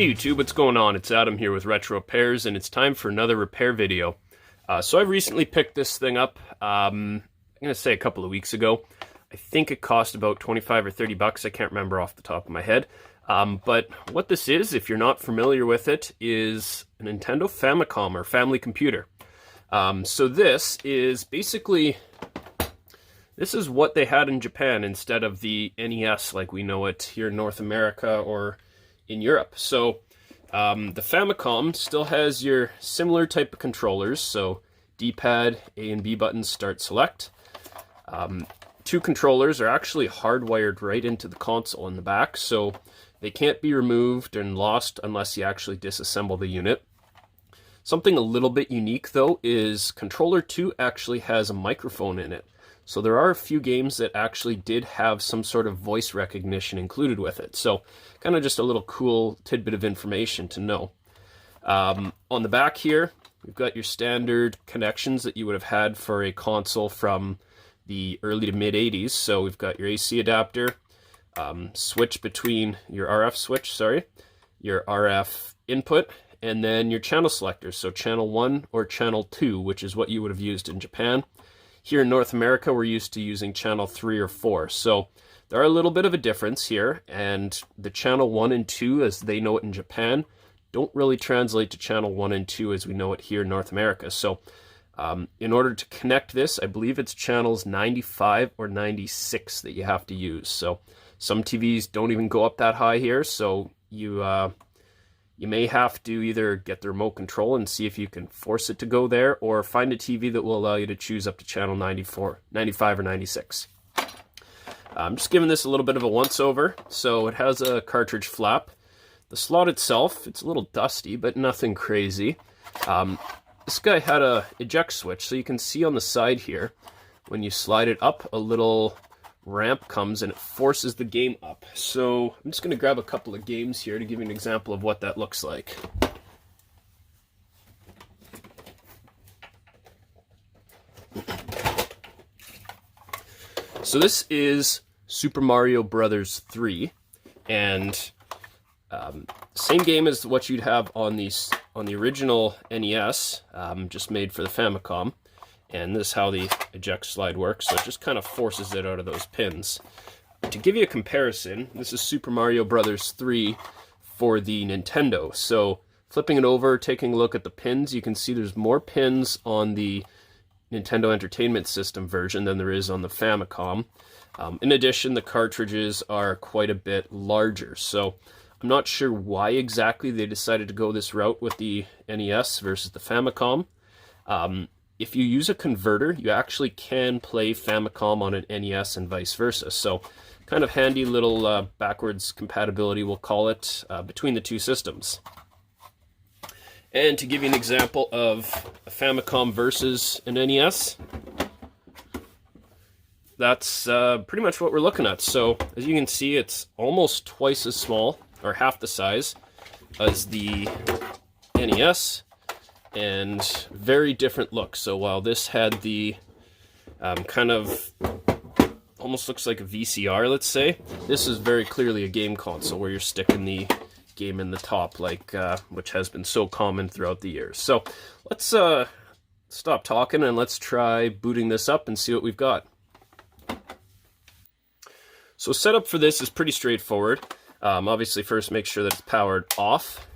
Hey YouTube, what's going on? It's Adam here with Retro Repairs, and it's time for another repair video. So I recently picked this thing up, I'm going to say a couple of weeks ago. I think it cost about 25 or 30 bucks, I can't remember off the top of my head. But what this is, if you're not familiar with it, is a Nintendo Famicom, or family computer. So this is basically, this is what they had in Japan instead of the NES like we know it here in North America or in Europe. So the Famicom still has your similar type of controllers, so D-pad, A and B buttons, start, select. Two controllers are actually hardwired right into the console in the back, so they can't be removed and lost unless you actually disassemble the unit. Something a little bit unique though is controller 2 actually has a microphone in it. So there are a few games that actually did have some sort of voice recognition included with it. So kind of just a little cool tidbit of information to know. On the back here, we've got your standard connections that you would have had for a console from the early to mid 80s. So we've got your AC adapter, switch between your RF switch, your RF input, and then your channel selectors. So channel 1 or channel 2, which is what you would have used in Japan. Here in North America, we're used to using channel 3 or 4. So there are a little bit of a difference here, and the channel 1 and 2, as they know it in Japan, don't really translate to channel 1 and 2 as we know it here in North America. So in order to connect this, I believe it's channels 95 or 96 that you have to use. So some TVs don't even go up that high here, so you may have to either get the remote control and see if you can force it to go there, or find a TV that will allow you to choose up to channel 94, 95, or 96. I'm just giving this a little bit of a once-over. So it has a cartridge flap. The slot itself, it's a little dusty, but nothing crazy. This guy had a eject switch, so you can see on the side here, when you slide it up, a little ramp comes and it forces the game up. So I'm just going to grab a couple of games here to give you an example of what that looks like. So this is Super Mario Brothers 3, and same game as what you'd have on the original NES, just made for the Famicom. And this is how the eject slide works, so it just kind of forces it out of those pins. To give you a comparison, this is Super Mario Brothers 3 for the Nintendo. So flipping it over, taking a look at the pins, you can see there's more pins on the Nintendo Entertainment System version than there is on the Famicom. In addition, the cartridges are quite a bit larger, so I'm not sure why exactly they decided to go this route with the NES versus the Famicom. If you use a converter, you actually can play Famicom on an NES and vice versa. So kind of handy little backwards compatibility, we'll call it, between the two systems. And to give you an example of a Famicom versus an NES, that's pretty much what we're looking at. So as you can see, it's almost twice as small, or half the size, as the NES. And very different look. So while this had the kind of almost looks like a VCR, let's say, this is very clearly a game console where you're sticking the game in the top, like which has been so common throughout the years. So let's stop talking and let's try booting this up and see what we've got. So setup for this is pretty straightforward. Obviously first make sure that it's powered off.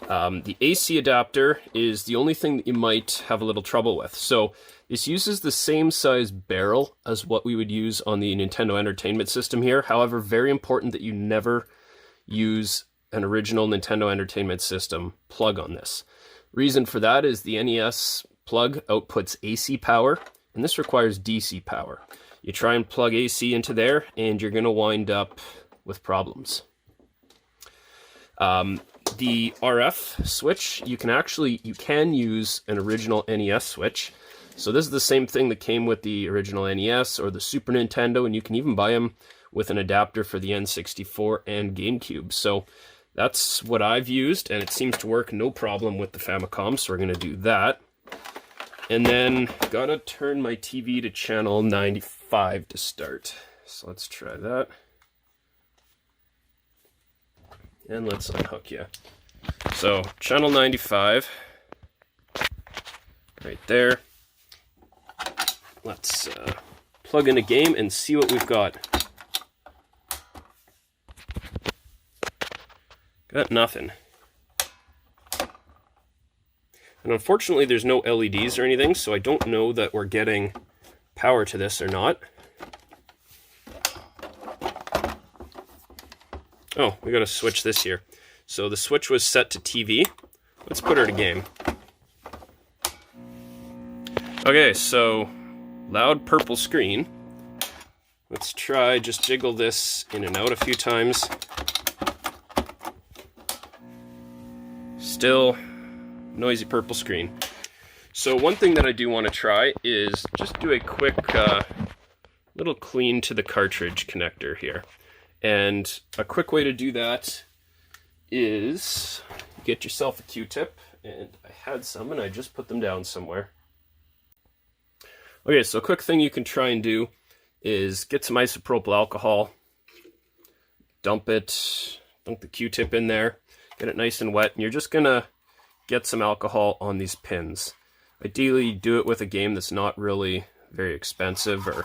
The AC adapter is the only thing that you might have a little trouble with. So this uses the same size barrel as what we would use on the Nintendo Entertainment System here. However, very important that you never use an original Nintendo Entertainment System plug on this. Reason for that is the NES plug outputs AC power, and this requires DC power. You try and plug AC into there, and you're going to wind up with problems. The RF switch, you can use an original NES switch. So this is the same thing that came with the original NES or the Super Nintendo, and you can even buy them with an adapter for the N64 and GameCube. So that's what I've used, and it seems to work no problem with the Famicom, so we're going to do that. And then gotta turn my TV to channel 95 to start. So let's try that. and let's unhook you. So channel 95, right there. Let's plug in a game and see what we've got. Got nothing. And unfortunately there's no LEDs or anything, so I don't know that we're getting power to this or not. Oh, we gotta switch this here. So the switch was set to TV. Let's put her to game. Okay, so loud purple screen. Let's try just jiggle this in and out a few times. Still noisy purple screen. So one thing that I do want to try is just do a quick little clean to the cartridge connector here. And a quick way to do that is get yourself a Q-tip, and I had some and I just put them down somewhere. Okay, so a quick thing you can try and do is get some isopropyl alcohol, dump the Q-tip in there, get it nice and wet, and you're just gonna get some alcohol on these pins. Ideally, do it with a game that's not really very expensive or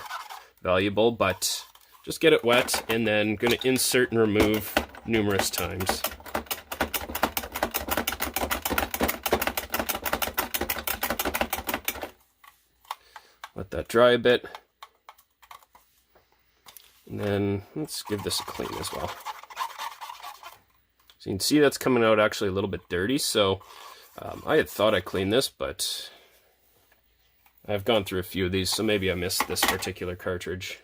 valuable, but just get it wet, and then gonna insert and remove numerous times. Let that dry a bit. And then let's give this a clean as well. So you can see that's coming out actually a little bit dirty, so I had thought I cleaned this, but I've gone through a few of these, so maybe I missed this particular cartridge.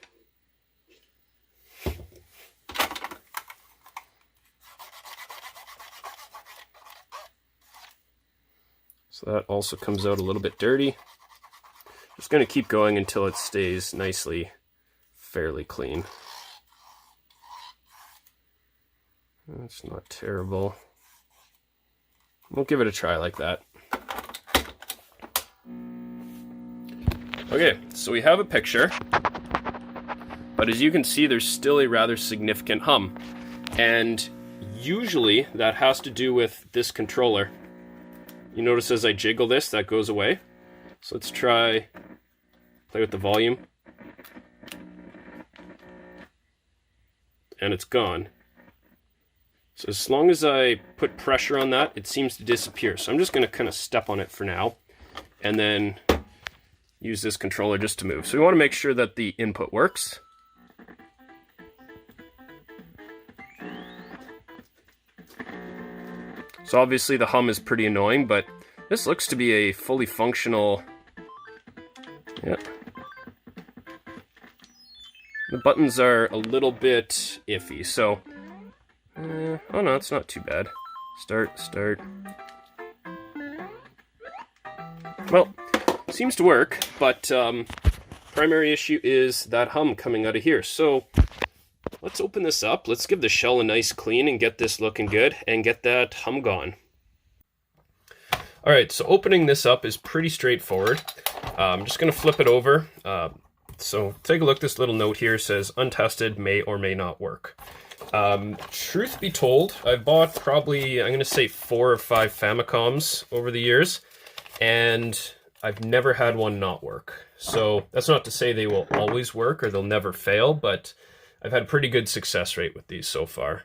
So that also comes out a little bit dirty. Just going to keep going until it stays nicely, fairly clean. That's not terrible. We'll give it a try like that. Okay, so we have a picture, but as you can see, there's still a rather significant hum. And usually that has to do with this controller. You notice as I jiggle this, that goes away. So let's try play with the volume. And it's gone. So as long as I put pressure on that, it seems to disappear. So I'm just going to kind of step on it for now, and then use this controller just to move. So we want to make sure that the input works. So obviously the hum is pretty annoying, but this looks to be a fully functional... Yeah. The buttons are a little bit iffy, so... oh no, it's not too bad. Start. Well, seems to work, but primary issue is that hum coming out of here. So let's open this up. Let's give the shell a nice clean and get this looking good and get that hum gone. Alright, so opening this up is pretty straightforward. I'm just going to flip it over. So take a look, this little note here says untested, may or may not work. Truth be told, I've bought probably, I'm going to say 4 or 5 Famicoms over the years, and I've never had one not work. So that's not to say they will always work or they'll never fail, but I've had a pretty good success rate with these so far.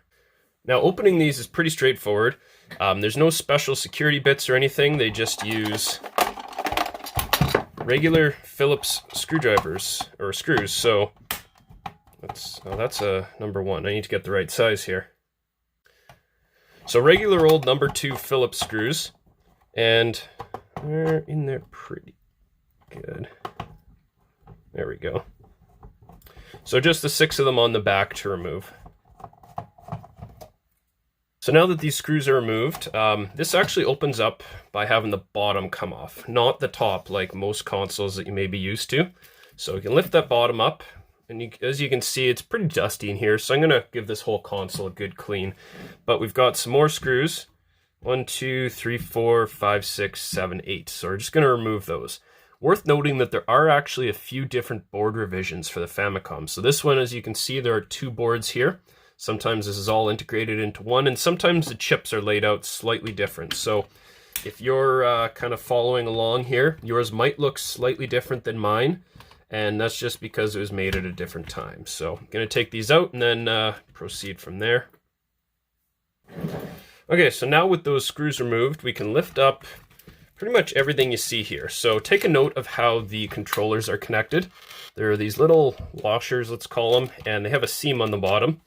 Now opening these is pretty straightforward. There's no special security bits or anything, they just use regular Phillips screwdrivers, or screws, so that's a number 1. I need to get the right size here. So regular old number 2 Phillips screws, and they're in there pretty good. There we go. So just the 6 of them on the back to remove. So now that these screws are removed, this actually opens up by having the bottom come off, not the top like most consoles that you may be used to. So you can lift that bottom up, and as you can see, it's pretty dusty in here, so I'm going to give this whole console a good clean. But we've got some more screws. 1, 2, 3, 4, 5, 6, 7, 8. So we're just going to remove those. Worth noting that there are actually a few different board revisions for the Famicom. So this one, as you can see, there are 2 boards here. Sometimes this is all integrated into one, and sometimes the chips are laid out slightly different. So if you're kind of following along here, yours might look slightly different than mine, and that's just because it was made at a different time. So I'm going to take these out and then proceed from there. Okay, so now with those screws removed, we can lift up pretty much everything you see here. So take a note of how the controllers are connected. There are these little washers, let's call them, and they have a seam on the bottom.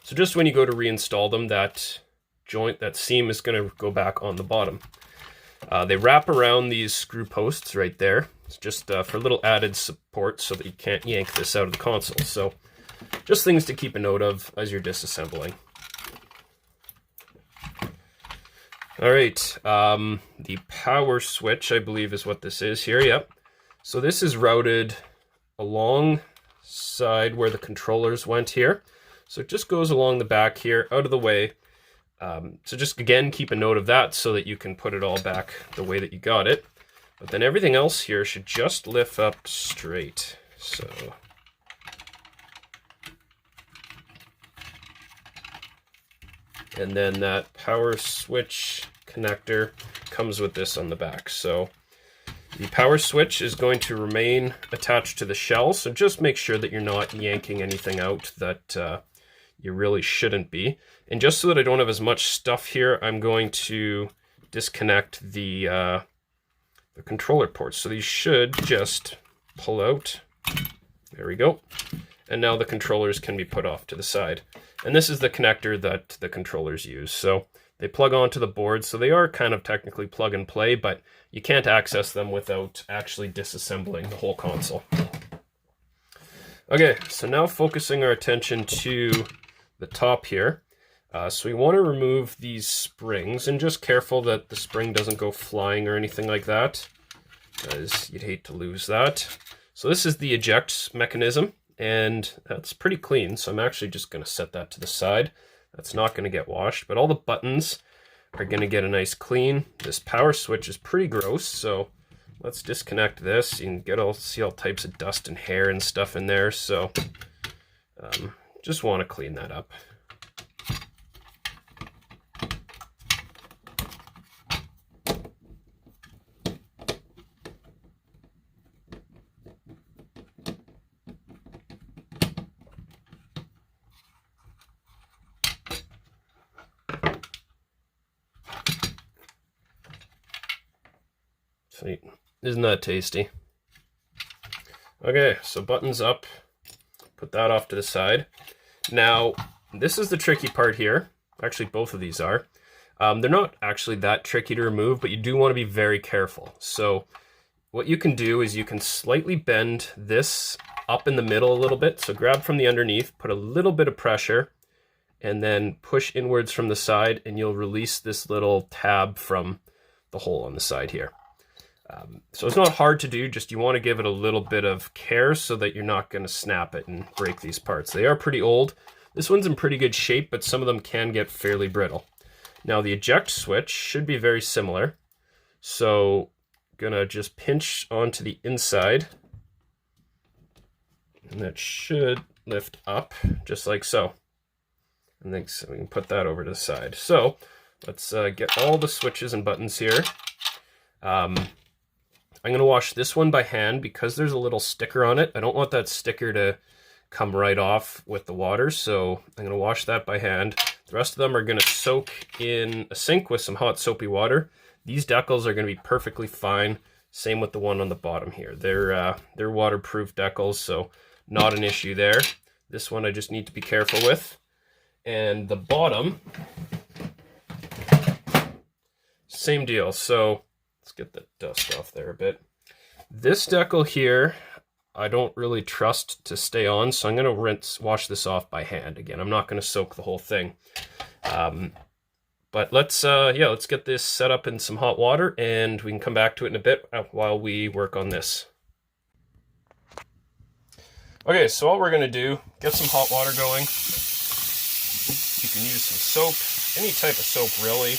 So just when you go to reinstall them, that joint, that seam is going to go back on the bottom. They wrap around these screw posts right there. It's just for a little added support so that you can't yank this out of the console. So just things to keep a note of as you're disassembling. All right, the power switch, I believe, is what this is here. Yep. So this is routed alongside where the controllers went here. So it just goes along the back here, out of the way. So just, again, keep a note of that so that you can put it all back the way that you got it. But then everything else here should just lift up straight. So and then that power switch connector comes with this on the back. So the power switch is going to remain attached to the shell, so just make sure that you're not yanking anything out that you really shouldn't be. And just so that I don't have as much stuff here, I'm going to disconnect the controller ports. So these should just pull out. There we go. And now the controllers can be put off to the side. And this is the connector that the controllers use. So they plug onto the board, so they are kind of technically plug and play, but you can't access them without actually disassembling the whole console. Okay, so now focusing our attention to the top here. So we want to remove these springs, and just careful that the spring doesn't go flying or anything like that, because you'd hate to lose that. So this is the eject mechanism, and that's pretty clean, so I'm actually just going to set that to the side. That's not going to get washed, but all the buttons are going to get a nice clean. This power switch is pretty gross, so let's disconnect this. You can see all types of dust and hair and stuff in there, so just want to clean that up. Sweet. Isn't that tasty? Okay, so buttons up. Put that off to the side. Now, this is the tricky part here. Actually, both of these are. They're not actually that tricky to remove, but you do want to be very careful. So what you can do is you can slightly bend this up in the middle a little bit. So grab from the underneath, put a little bit of pressure, and then push inwards from the side, and you'll release this little tab from the hole on the side here. So it's not hard to do, just you want to give it a little bit of care so that you're not going to snap it and break these parts. They are pretty old. This one's in pretty good shape, but some of them can get fairly brittle. Now the eject switch should be very similar. So gonna just pinch onto the inside, and that should lift up just like so. And then so we can put that over to the side. So let's get all the switches and buttons here. I'm going to wash this one by hand because there's a little sticker on it. I don't want that sticker to come right off with the water, so I'm going to wash that by hand. The rest of them are going to soak in a sink with some hot soapy water. These decals are going to be perfectly fine. Same with the one on the bottom here. They're waterproof decals, so not an issue there. This one I just need to be careful with. And the bottom, same deal. So let's get the dust off there a bit. This decal here, I don't really trust to stay on, so I'm going to wash this off by hand. Again, I'm not going to soak the whole thing. But let's get this set up in some hot water, and we can come back to it in a bit while we work on this. Okay, so all we're going to do, get some hot water going. You can use some soap, any type of soap really.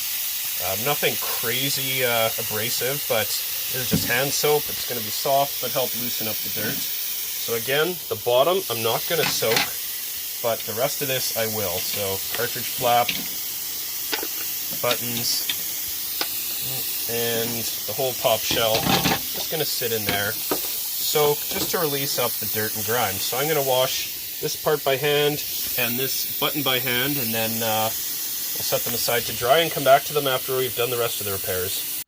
Nothing crazy abrasive, but it's just hand soap. It's going to be soft, but help loosen up the dirt. So again, the bottom I'm not going to soak. but the rest of this I will. So cartridge flap, buttons, and the whole top shell, just going to sit in there. So just to release up the dirt and grime. So I'm going to wash this part by hand and this button by hand, and then we'll set them aside to dry and come back to them after we've done the rest of the repairs.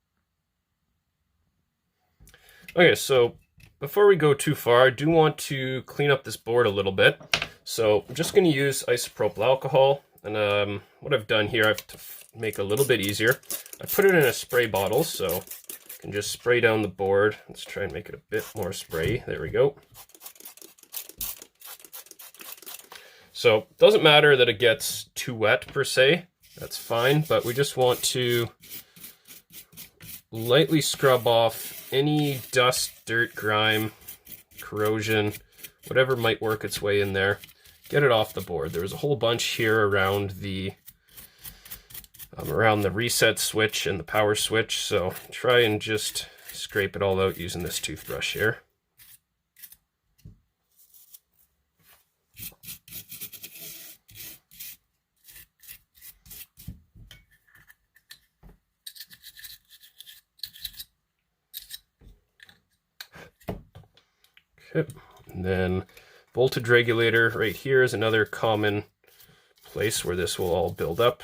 Okay, so before we go too far, I do want to clean up this board a little bit. So I'm just going to use isopropyl alcohol, and what I've done here, I've to make it a little bit easier, I put it in a spray bottle, so I can just spray down the board. Let's try and make it a bit more spray. There we go. So it doesn't matter that it gets too wet per se, that's fine, but we just want to lightly scrub off any dust, dirt, grime, corrosion, whatever might work its way in there. Get it off the board. There's a whole bunch here around the reset switch and the power switch, so try and just scrape it all out using this toothbrush here. Okay, and then voltage regulator right here is another common place where this will all build up.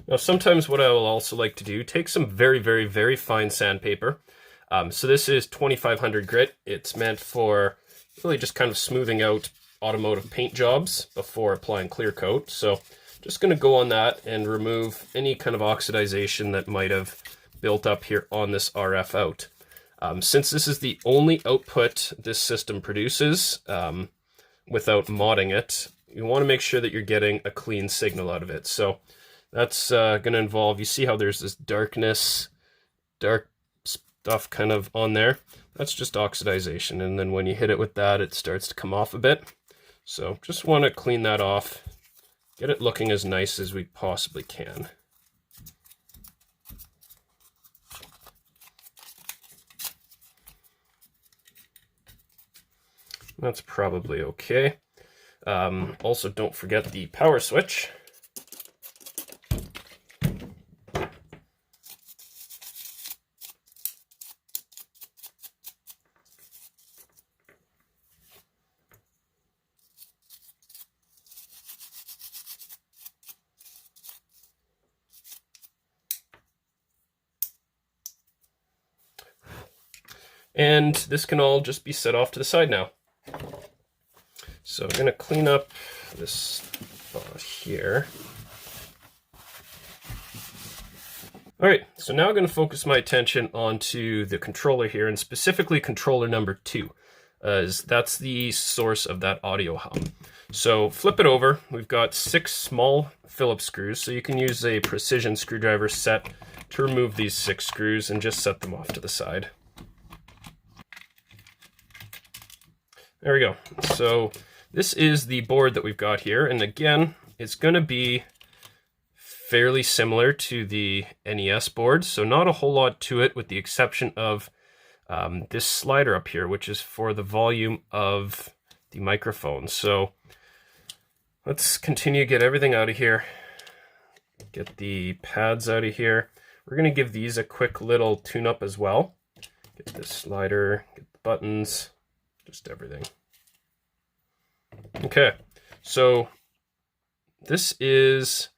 Now, sometimes what I will also like to do, take some very, very, very fine sandpaper. So this is 2500 grit. It's meant for really just kind of smoothing out automotive paint jobs before applying clear coat. So just going to go on that and remove any kind of oxidization that might have built up here on this RF out. Since this is the only output this system produces without modding it, you want to make sure that you're getting a clean signal out of it. So that's going to involve, you see how there's this dark stuff kind of on there? That's just oxidization, and then when you hit it with that, it starts to come off a bit. So just want to clean that off, get it looking as nice as we possibly can. That's probably okay. Also, don't forget the power switch. And this can all just be set off to the side now. So I'm going to clean up this spot here. All right, so now I'm going to focus my attention onto the controller here, and specifically controller number 2, as that's the source of that audio hum. So flip it over. We've got 6 small Phillips screws, so you can use a precision screwdriver set to remove these 6 screws and just set them off to the side. There we go. So this is the board that we've got here, and again, it's going to be fairly similar to the NES board, so not a whole lot to it with the exception of this slider up here, which is for the volume of the microphone. So let's continue to get everything out of here. Get the pads out of here. We're going to give these a quick little tune-up as well. Get this slider, get the buttons, just everything. Okay, so this is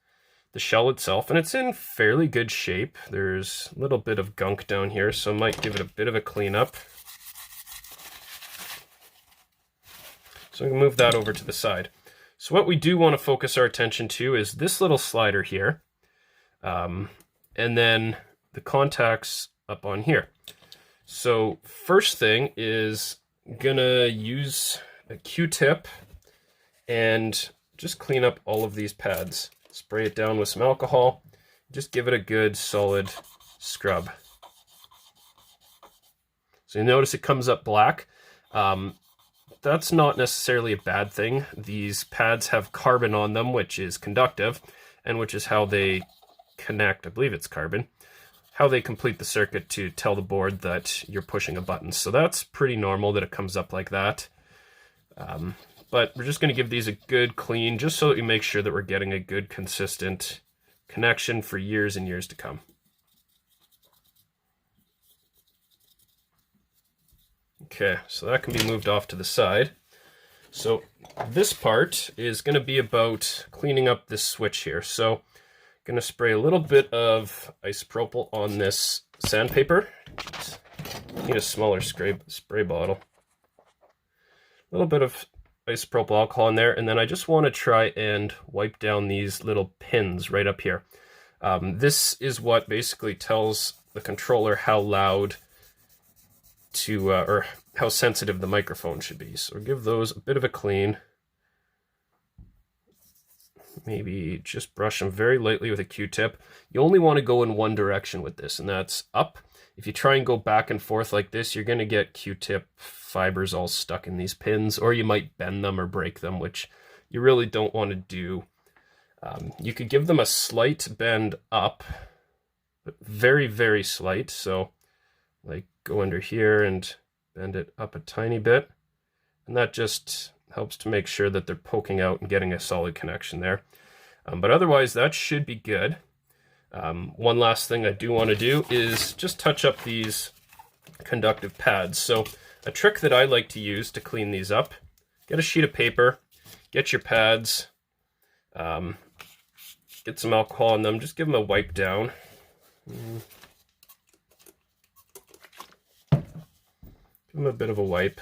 the shell itself, and it's in fairly good shape. There's a little bit of gunk down here, so I might give it a bit of a cleanup. So I'm going to move that over to the side. So what we do want to focus our attention to is this little slider here, and then the contacts up on here. So first thing is gonna use a Q-tip and just clean up all of these pads. Spray it down with some alcohol. Just give it a good solid scrub. So you notice it comes up black. that's not necessarily a bad thing. These pads have carbon on them, which is conductive, and which is how they connect, I believe it's carbon, how they complete the circuit to tell the board that you're pushing a button. So that's pretty normal that it comes up like that. But we're just going to give these a good clean, just so that we make sure that we're getting a good consistent connection for years and years to come. Okay, so that can be moved off to the side. So this part is going to be about cleaning up this switch here. So I'm going to spray a little bit of isopropyl on this sandpaper. Need a smaller spray bottle. A little bit of isopropyl alcohol in there, and then I just want to try and wipe down these little pins right up here. This is what basically tells the controller how loud to, or how sensitive the microphone should be. So give those a bit of a clean. Maybe just brush them very lightly with a Q-tip. You only want to go in one direction with this, and that's up. If you try and go back and forth like this, you're going to get Q-tip fibers all stuck in these pins, or you might bend them or break them, which you really don't want to do. You could give them a slight bend up, but very, very slight. So like go under here and bend it up a tiny bit. And that just helps to make sure that they're poking out and getting a solid connection there. But otherwise, that should be good. One last thing I do want to do is just touch up these conductive pads. So a trick that I like to use to clean these up, get a sheet of paper, get your pads, get some alcohol on them, just give them a wipe down. Give them a bit of a wipe.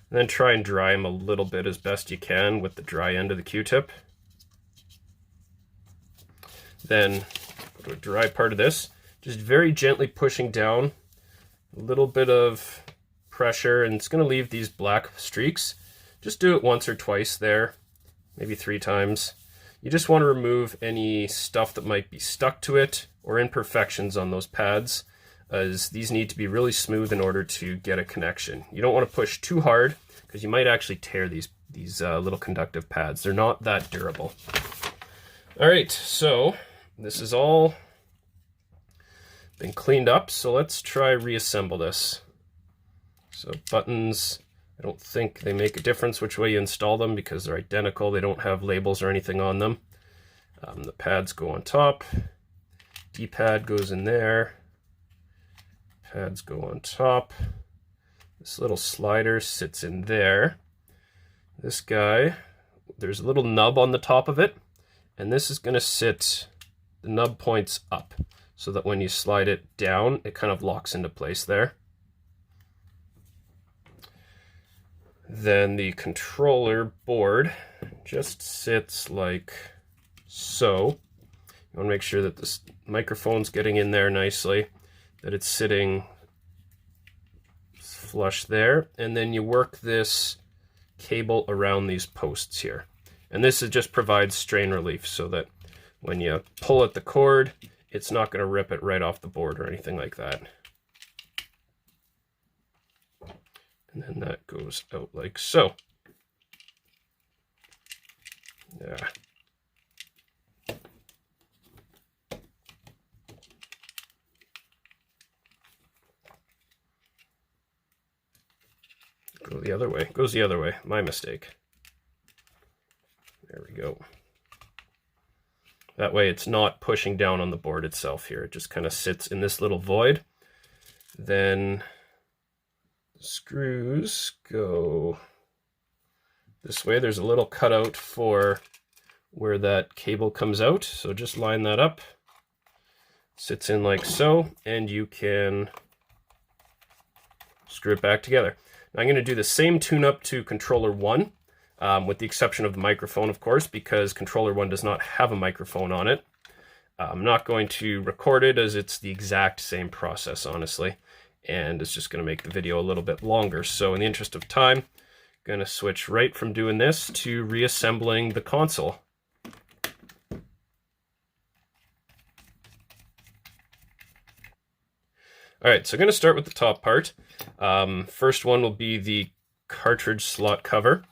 And then try and dry them a little bit as best you can with the dry end of the Q-tip. Then go to a dry part of this, just very gently pushing down, a little bit of pressure, and it's going to leave these black streaks. Just do it once or twice there, maybe 3 times. You just want to remove any stuff that might be stuck to it or imperfections on those pads, as these need to be really smooth in order to get a connection. You don't want to push too hard, because you might actually tear these little conductive pads. They're not that durable. All right, so this is all been cleaned up, so let's try reassemble this. So buttons, I don't think they make a difference which way you install them because they're identical. They don't have labels or anything on them. The pads go on top. D-pad goes in there. Pads go on top. This little slider sits in there. This guy, there's a little nub on the top of it, and this is going to sit, the nub points up, so that when you slide it down, it kind of locks into place there. Then the controller board just sits like so. You want to make sure that this microphone's getting in there nicely, that it's sitting flush there, and then you work this cable around these posts here. And this just provides strain relief so that when you pull at the cord, it's not going to rip it right off the board or anything like that. And then that goes out like so. Yeah. Go the other way. Goes the other way. My mistake. There we go. That way it's not pushing down on the board itself here. It just kind of sits in this little void. Then the screws go this way. There's a little cutout for where that cable comes out. So just line that up. Sits in like so, and you can screw it back together. Now I'm going to do the same tune-up to controller 1, with the exception of the microphone, of course, because controller 1 does not have a microphone on it. I'm not going to record it as it's the exact same process, honestly, and it's just going to make the video a little bit longer. So in the interest of time, I'm going to switch right from doing this to reassembling the console. All right, so I'm going to start with the top part. First one will be the cartridge slot cover.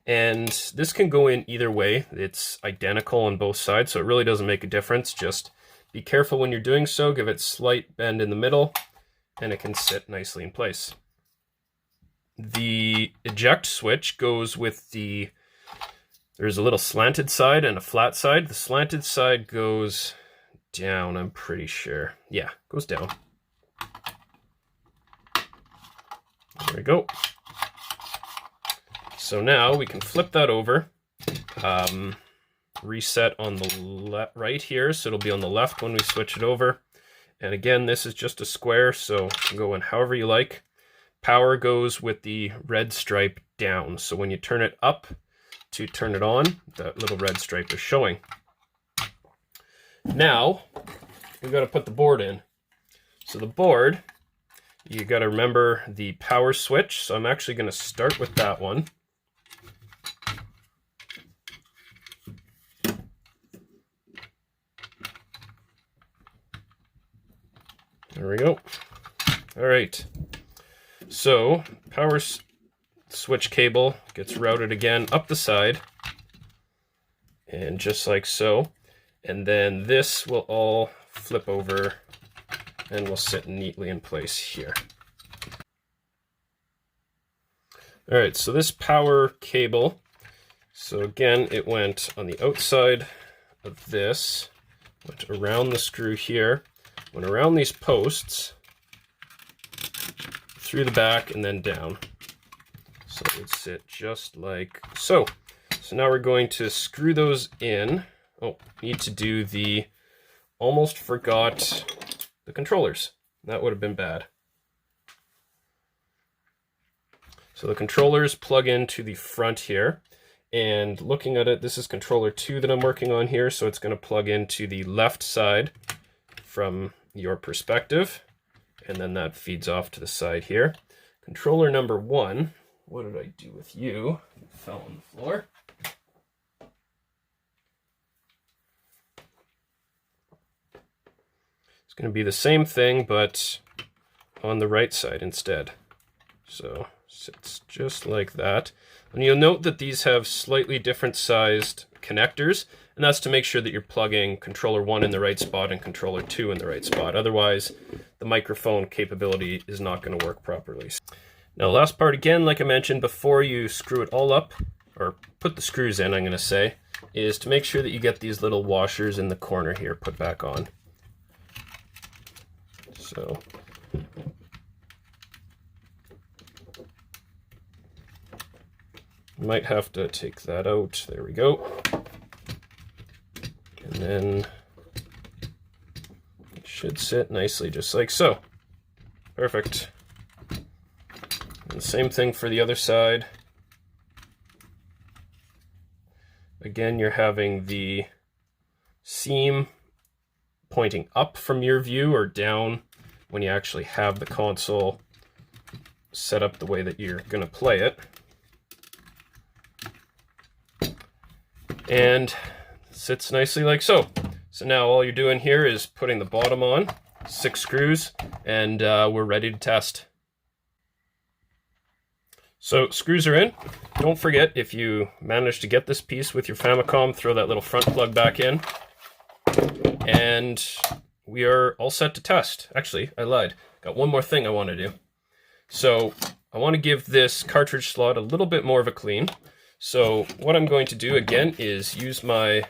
And this can go in either way. It's identical on both sides, so it really doesn't make a difference. Just be careful when you're doing so. Give it a slight bend in the middle, and it can sit nicely in place. The eject switch goes with there's a little slanted side and a flat side. The slanted side goes down, I'm pretty sure. Yeah, goes down. There we go. So now we can flip that over, reset on the right here, so it'll be on the left when we switch it over. And again, this is just a square, so you can go in however you like. Power goes with the red stripe down, so when you turn it up to turn it on, that little red stripe is showing. Now, we've got to put the board in. So the board, you got to remember the power switch, so I'm actually going to start with that one. There we go. All right. So power switch cable gets routed again up the side, and just like so. And then this will all flip over and will sit neatly in place here. All right, so this power cable, so again, it went on the outside of this, went around the screw here, went around these posts, through the back, and then down. So it would sit just like so. So now we're going to screw those in. Oh, need to do almost forgot the controllers. That would have been bad. So the controllers plug into the front here. And looking at it, this is controller 2 that I'm working on here. So it's going to plug into the left side from your perspective, and then that feeds off to the side here. Controller number 1, what did I do with you? It fell on the floor. It's going to be the same thing, but on the right side instead. So sits just like that. And you'll note that these have slightly different sized connectors, and that's to make sure that you're plugging controller 1 in the right spot and controller 2 in the right spot. Otherwise, the microphone capability is not going to work properly. Now, last part again, like I mentioned, before you screw it all up, or put the screws in, I'm going to say, is to make sure that you get these little washers in the corner here put back on. So might have to take that out. There we go. And then it should sit nicely just like so. Perfect. And same thing for the other side. Again, you're having the seam pointing up from your view or down when you actually have the console set up the way that you're going to play it. And sits nicely like so. So now all you're doing here is putting the bottom on, 6 screws, and we're ready to test. So screws are in. Don't forget, if you manage to get this piece with your Famicom, throw that little front plug back in. And we are all set to test. Actually, I lied. Got one more thing I want to do. So I want to give this cartridge slot a little bit more of a clean. So what I'm going to do again is use my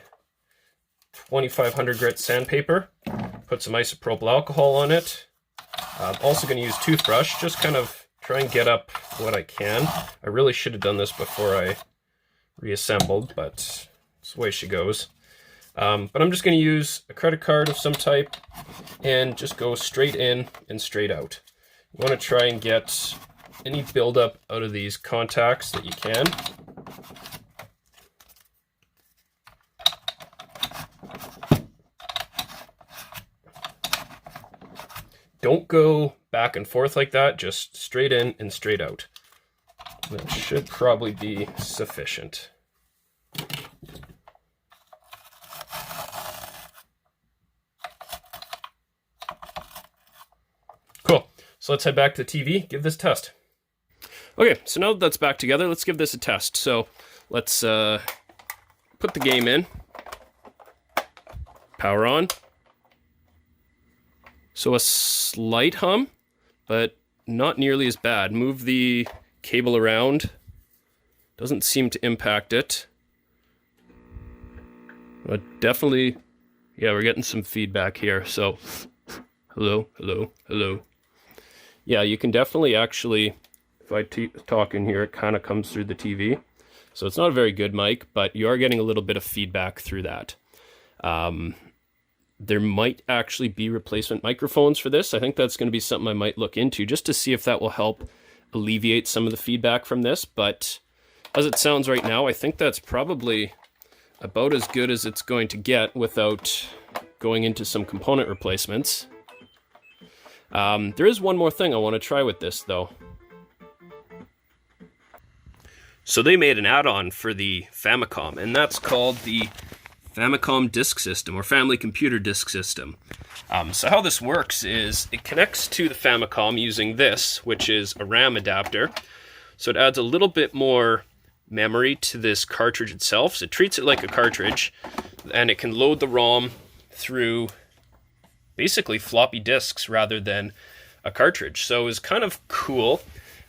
2500 grit sandpaper, put some isopropyl alcohol on it. I'm also going to use toothbrush, just kind of try and get up what I can. I really should have done this before I reassembled, but it's the way she goes. But I'm just going to use a credit card of some type and just go straight in and straight out. You want to try and get any buildup out of these contacts that you can. Don't go back and forth like that, just straight in and straight out. That should probably be sufficient. Cool. So let's head back to the TV, give this a test. Okay, so now that that's back together, let's give this a test. So let's put the game in. Power on. So a slight hum, but not nearly as bad. Move the cable around. Doesn't seem to impact it. But definitely, yeah, we're getting some feedback here. So, hello, hello, hello. Yeah, you can definitely actually, if I talk in here, it kind of comes through the TV. So it's not a very good mic, but you are getting a little bit of feedback through that. There might actually be replacement microphones for this. I think that's going to be something I might look into just to see if that will help alleviate some of the feedback from this. But as it sounds right now, I think that's probably about as good as it's going to get without going into some component replacements. There is one more thing I want to try with this, though. So they made an add-on for the Famicom, and that's called the Famicom Disk System, or Family Computer Disk System. So how this works is it connects to the Famicom using this, which is a RAM adapter. So it adds a little bit more memory to this cartridge itself. So it treats it like a cartridge, and it can load the ROM through basically floppy disks rather than a cartridge. So it's kind of cool,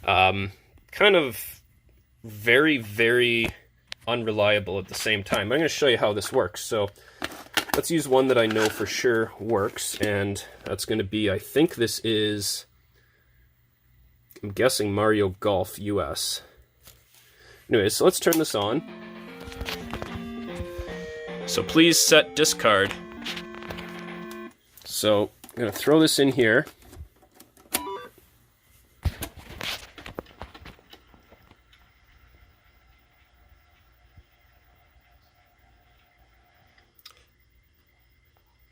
kind of very, very unreliable at the same time. I'm going to show you how this works. So let's use one that I know for sure works, and that's going to be, I think this is, I'm guessing Mario Golf US. Anyways, so let's turn this on. So please set discard. So I'm going to throw this in here.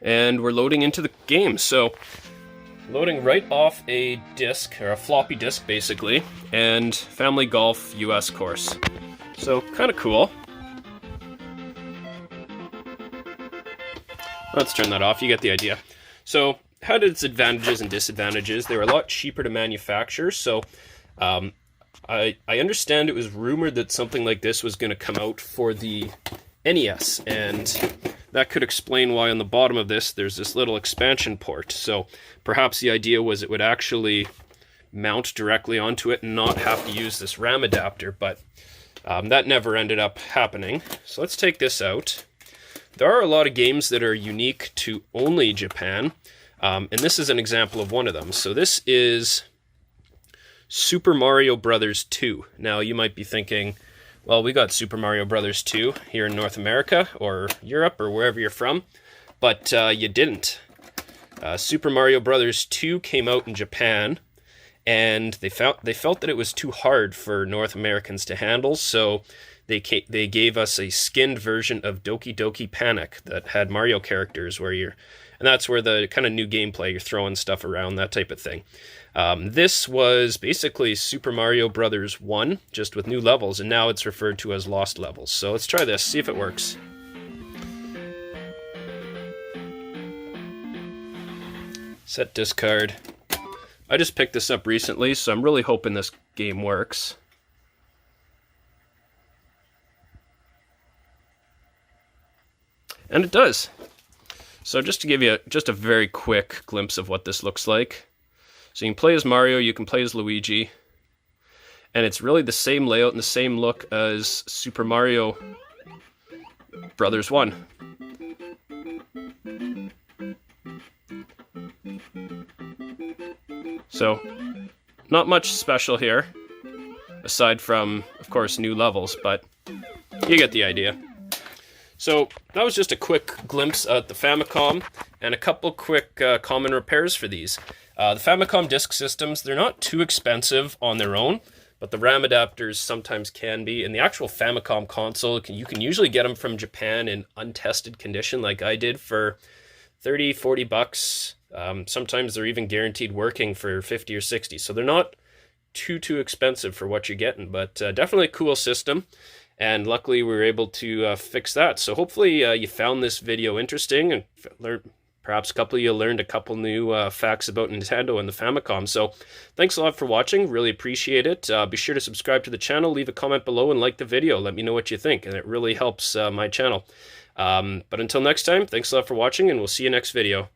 And we're loading into the game. So loading right off a disk, or a floppy disk basically, and Family Golf US course. So kind of cool. Let's turn that off, you get the idea. So had its advantages and disadvantages. They were a lot cheaper to manufacture, so I understand it was rumored that something like this was going to come out for the NES, and that could explain why on the bottom of this there's this little expansion port. So perhaps the idea was it would actually mount directly onto it and not have to use this RAM adapter, but that never ended up happening. So let's take this out. There are a lot of games that are unique to only Japan, and this is an example of one of them. So this is Super Mario Bros. 2. Now you might be thinking, well, we got Super Mario Bros. 2 here in North America, or Europe, or wherever you're from, but you didn't. Super Mario Bros. 2 came out in Japan, and they felt that it was too hard for North Americans to handle, so they gave us a skinned version of Doki Doki Panic that had Mario characters and that's where the kind of new gameplay, you're throwing stuff around, that type of thing. This was basically Super Mario Bros. 1, just with new levels, and now it's referred to as Lost Levels. So let's try this, see if it works. Set discard. I just picked this up recently, so I'm really hoping this game works. And it does. So just to give you just a very quick glimpse of what this looks like. So you can play as Mario, you can play as Luigi, and it's really the same layout and the same look as Super Mario Bros. 1. So, not much special here, aside from, of course, new levels, but you get the idea. So that was just a quick glimpse at the Famicom and a couple quick common repairs for these. The Famicom disk systems, they're not too expensive on their own, but the RAM adapters sometimes can be. And the actual Famicom console, you can usually get them from Japan in untested condition like I did for 30, 40 bucks. Sometimes they're even guaranteed working for 50 or 60. So they're not too expensive for what you're getting, but definitely a cool system. And luckily we were able to fix that. So hopefully you found this video interesting and perhaps a couple of you learned a couple new facts about Nintendo and the Famicom. So thanks a lot for watching. Really appreciate it. Be sure to subscribe to the channel, leave a comment below, and like the video. Let me know what you think, and it really helps my channel. But until next time, thanks a lot for watching, and we'll see you next video.